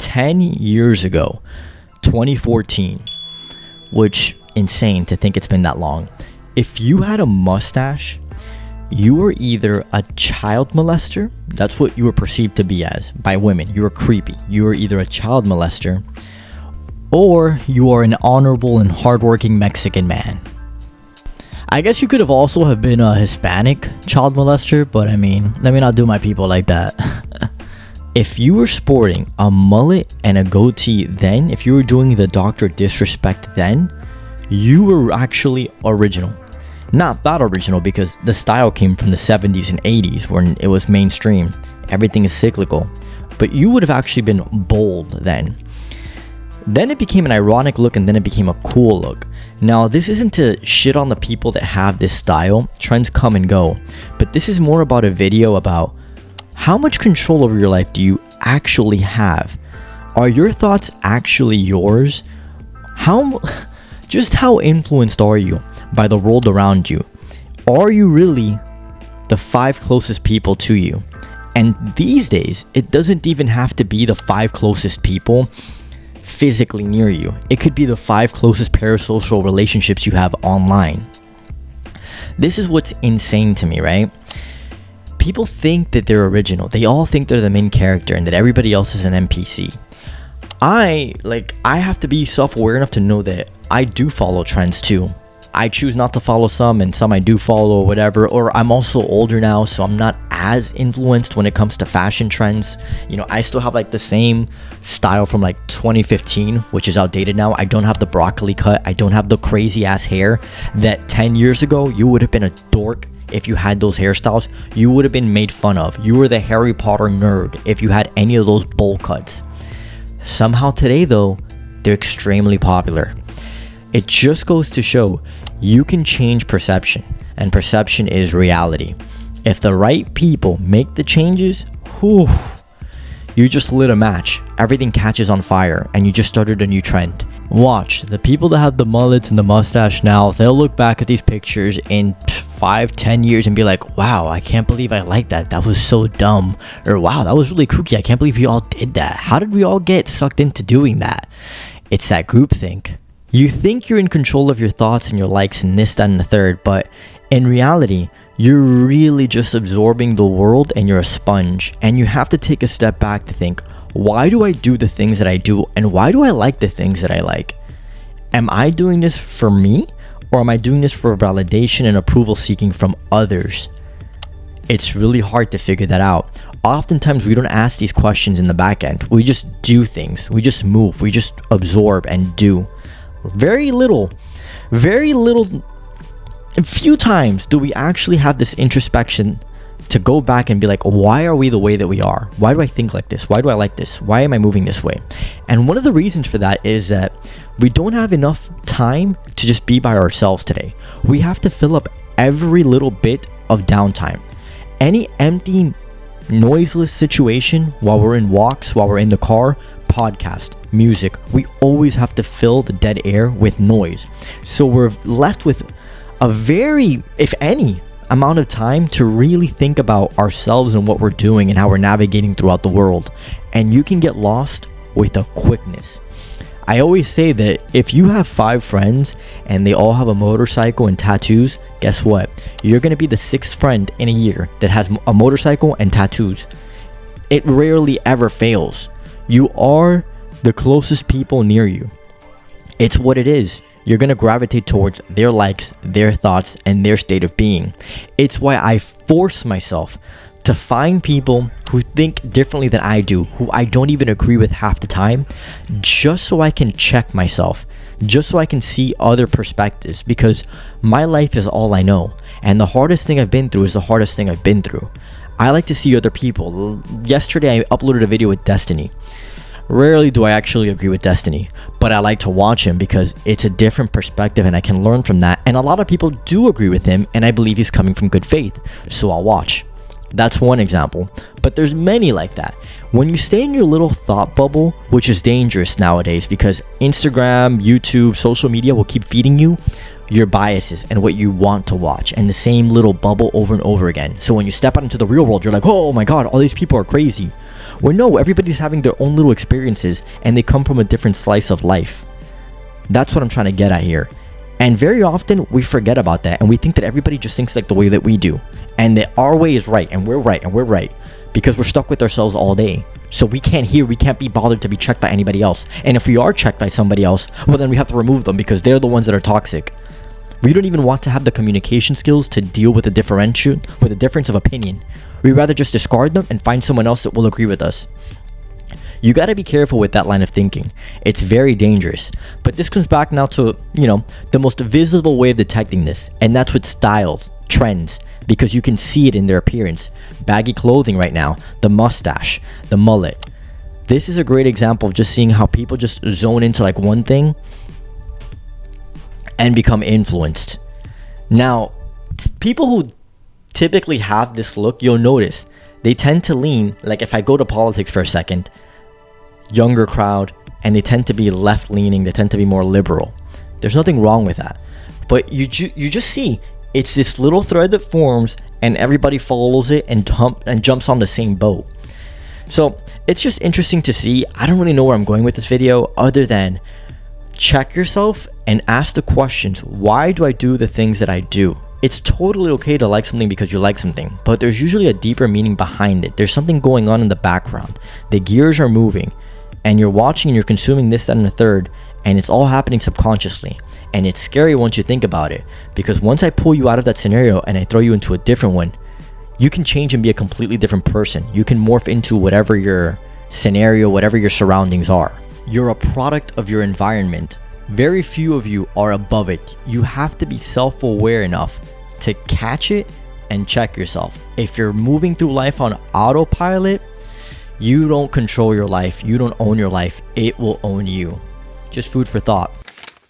10 years ago, 2014, which insane to think it's been that long. If you had a mustache, you were either a child molester, that's what you were perceived to be as by women. You were creepy. You were either a child molester, or you are an honorable and hardworking Mexican man. I guess you could have also have been a Hispanic child molester, but I mean, let me not do my people like that. If you were sporting a mullet and a goatee then, if you were doing the Dr. Disrespect then, you were actually original. Not that original, because the style came from the 70s and 80s when it was mainstream. Everything is cyclical. But you would have actually been bold then. Then it became an ironic look, and then it became a cool look. Now, this isn't to shit on the people that have this style. Trends come and go. But this is more about a video about how much control over your life do you actually have? Are your thoughts actually yours? Just how influenced are you by the world around you? Are you really the 5 closest people to you? And these days, it doesn't even have to be the 5 closest people physically near you. It could be the 5 closest parasocial relationships you have online. This is what's insane to me, right? People think that they're original. They all think they're the main character and that everybody else is an NPC. I have to be self-aware enough to know that I do follow trends too. I choose not to follow some, and some I do follow, whatever. Or I'm also older now, so I'm not as influenced when it comes to fashion trends. You know, I still have like the same style from like 2015, which is outdated now. I don't have the broccoli cut. I don't have the crazy ass hair that 10 years ago you would have been a dork. If you had those hairstyles, you would have been made fun of. You were the Harry Potter nerd if you had any of those bowl cuts. Somehow today though, they're extremely popular. It just goes to show you can change perception, and perception is reality. If the right people make the changes, you just lit a match. Everything catches on fire and you just started a new trend. Watch, the people that have the mullets and the mustache now, they'll look back at these pictures in 5-10 years and be like, wow, I can't believe I like that. That was so dumb. Or wow, that was really kooky. I can't believe we all did that. How did we all get sucked into doing that? It's that groupthink. You think you're in control of your thoughts and your likes and this, that, and the third, but in reality, you're really just absorbing the world and you're a sponge. And you have to take a step back to think, why do I do the things that I do? And why do I like the things that I like? Am I doing this for me? Or am I doing this for validation and approval seeking from others? It's really hard to figure that out. Oftentimes we don't ask these questions in the back end. We just do things. We just move. We just absorb and do. Very little, a few times do we actually have this introspection to go back and be like, why are we the way that we are? Why do I think like this? Why do I like this? Why am I moving this way? And one of the reasons for that is that we don't have enough time to just be by ourselves today. We have to fill up every little bit of downtime. Any empty, noiseless situation while we're in walks, while we're in the car, podcast, music, we always have to fill the dead air with noise. So we're left with a very, if any, amount of time to really think about ourselves and what we're doing and how we're navigating throughout the world. And you can get lost with a quickness. I always say that if you have 5 friends and they all have a motorcycle and tattoos, guess what? You're going to be the 6th friend in a year that has a motorcycle and tattoos. It rarely ever fails. You are the closest people near you. It's what it is. You're going to gravitate towards their likes, their thoughts, and their state of being. It's why I force myself to find people who think differently than I do, who I don't even agree with half the time, just so I can check myself, just so I can see other perspectives, because my life is all I know. And the hardest thing I've been through is the hardest thing I've been through. I like to see other people. Yesterday, I uploaded a video with Destiny. Rarely do I actually agree with Destiny, but I like to watch him because it's a different perspective and I can learn from that. And a lot of people do agree with him, and I believe he's coming from good faith, so I'll watch. That's one example, but there's many like that. When you stay in your little thought bubble, which is dangerous nowadays because Instagram, YouTube, social media will keep feeding you your biases and what you want to watch, and the same little bubble over and over again. So when you step out into the real world, you're like, oh my god, all these people are crazy. Well, no, everybody's having their own little experiences and they come from a different slice of life. That's what I'm trying to get at here. And very often we forget about that and we think that everybody just thinks like the way that we do, and that our way is right and we're right because we're stuck with ourselves all day. So we can't be bothered to be checked by anybody else. And if we are checked by somebody else, well, then we have to remove them because they're the ones that are toxic. We don't even want to have the communication skills to deal with a difference of opinion. We'd rather just discard them and find someone else that will agree with us. You got to be careful with that line of thinking. It's very dangerous. But this comes back now to, the most visible way of detecting this, and that's with styles, trends, because you can see it in their appearance. Baggy clothing right now, the mustache, the mullet. This is a great example of just seeing how people just zone into like one thing and become influenced. Now, people who typically have this look, you'll notice they tend to lean, like if I go to politics for a second, younger crowd, and they tend to be left leaning, they tend to be more liberal. There's nothing wrong with that. But you just see it's this little thread that forms and everybody follows it and jumps on the same boat. So it's just interesting to see. I don't really know where I'm going with this video other than check yourself and ask the questions, why do I do the things that I do? It's totally okay to like something because you like something, but there's usually a deeper meaning behind it. There's something going on in the background. The gears are moving and you're watching and you're consuming this, that, and the third, and it's all happening subconsciously. And it's scary once you think about it, because once I pull you out of that scenario and I throw you into a different one, you can change and be a completely different person. You can morph into whatever your scenario, whatever your surroundings are. You're a product of your environment. Very few of you are above it. You have to be self-aware enough to catch it and check yourself. If you're moving through life on autopilot, you don't control your life. You don't own your life. It will own you. Just food for thought.